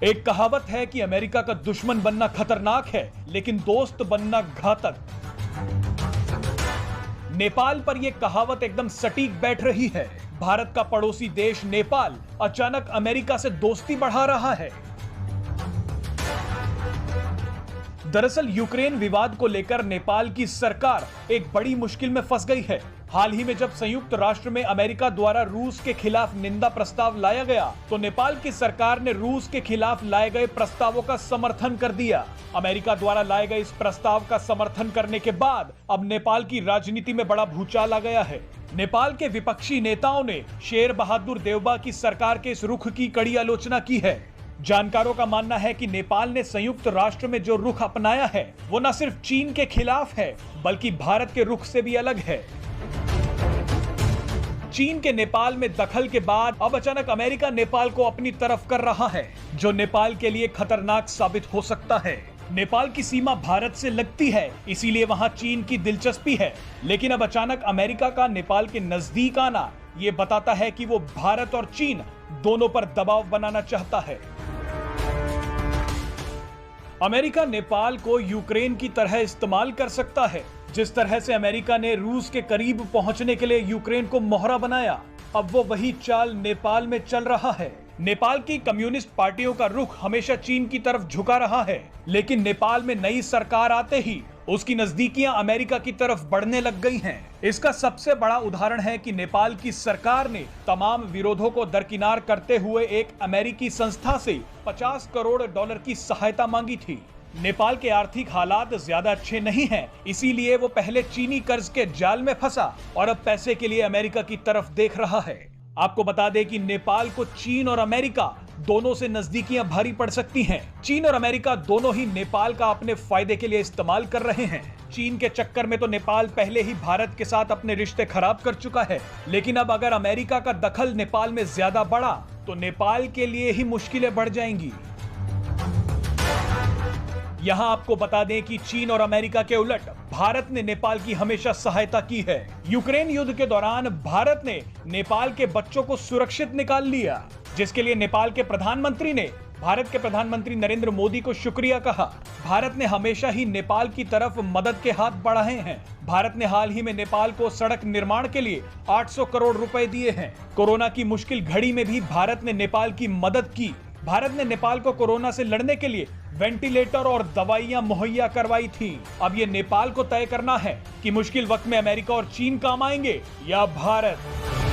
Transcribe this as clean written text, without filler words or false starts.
एक कहावत है कि अमेरिका का दुश्मन बनना खतरनाक है, लेकिन दोस्त बनना घातक। नेपाल पर यह कहावत एकदम सटीक बैठ रही है। भारत का पड़ोसी देश नेपाल अचानक अमेरिका से दोस्ती बढ़ा रहा है। दरअसल यूक्रेन विवाद को लेकर नेपाल की सरकार एक बड़ी मुश्किल में फंस गई है। हाल ही में जब संयुक्त राष्ट्र में अमेरिका द्वारा रूस के खिलाफ निंदा प्रस्ताव लाया गया, तो नेपाल की सरकार ने रूस के खिलाफ लाए गए प्रस्तावों का समर्थन कर दिया। अमेरिका द्वारा लाए गए इस प्रस्ताव का समर्थन करने के बाद अब नेपाल की राजनीति में बड़ा भूचाल आ गया है। नेपाल के विपक्षी नेताओं ने शेर बहादुर देउबा की सरकार के इस रुख की कड़ी आलोचना की है। जानकारों का मानना है कि नेपाल ने संयुक्त राष्ट्र में जो रुख अपनाया है, वो न सिर्फ चीन के खिलाफ है, बल्कि भारत के रुख से भी अलग है। चीन के नेपाल में दखल के बाद अब अचानक अमेरिका नेपाल को अपनी तरफ कर रहा है, जो नेपाल के लिए खतरनाक साबित हो सकता है। नेपाल की सीमा भारत से लगती है, इसीलिए वहां चीन की दिलचस्पी है। लेकिन अब अचानक अमेरिका का नेपाल के नजदीक आना ये बताता है कि वो भारत और चीन दोनों पर दबाव बनाना चाहता है। अमेरिका नेपाल को यूक्रेन की तरह इस्तेमाल कर सकता है। जिस तरह से अमेरिका ने रूस के करीब पहुंचने के लिए यूक्रेन को मोहरा बनाया, अब वो वही चाल नेपाल में चल रहा है। नेपाल की कम्युनिस्ट पार्टियों का रुख हमेशा चीन की तरफ झुका रहा है, लेकिन नेपाल में नई सरकार आते ही उसकी नजदीकियां अमेरिका की तरफ बढ़ने लग गई हैं। इसका सबसे बड़ा उदाहरण है कि नेपाल की सरकार ने तमाम विरोधों को दरकिनार करते हुए एक अमेरिकी संस्था से 50 करोड़ डॉलर की सहायता मांगी थी। नेपाल के आर्थिक हालात ज्यादा अच्छे नहीं हैं, इसीलिए वो पहले चीनी कर्ज के जाल में फंसा और अब पैसे के लिए अमेरिका की तरफ देख रहा है। आपको बता दें कि नेपाल को चीन और अमेरिका दोनों से नजदीकियां भारी पड़ सकती हैं। चीन और अमेरिका दोनों ही नेपाल का अपने फायदे के लिए इस्तेमाल कर रहे हैं। चीन के चक्कर में तो नेपाल पहले ही भारत के साथ अपने रिश्ते खराब कर चुका है, लेकिन अब अगर अमेरिका का दखल नेपाल में ज्यादा बढ़ा तो नेपाल के लिए ही मुश्किलें बढ़ जाएंगी। यहां आपको बता दें कि चीन और अमेरिका के उलट भारत ने नेपाल की हमेशा सहायता की है। यूक्रेन युद्ध के दौरान भारत ने नेपाल के बच्चों को सुरक्षित निकाल लिया, जिसके लिए नेपाल के प्रधानमंत्री ने भारत के प्रधानमंत्री नरेंद्र मोदी को शुक्रिया कहा। भारत ने हमेशा ही नेपाल की तरफ मदद के हाथ बढ़ाए हैं। भारत ने हाल ही में नेपाल को सड़क निर्माण के लिए 800 करोड़ रुपए दिए हैं। कोरोना की मुश्किल घड़ी में भी भारत ने नेपाल की मदद की। भारत ने नेपाल को कोरोना से लड़ने के लिए वेंटिलेटर और दवाइयां मुहैया करवाई थी। अब ये नेपाल को तय करना है कि मुश्किल वक्त में अमेरिका और चीन काम आएंगे या भारत।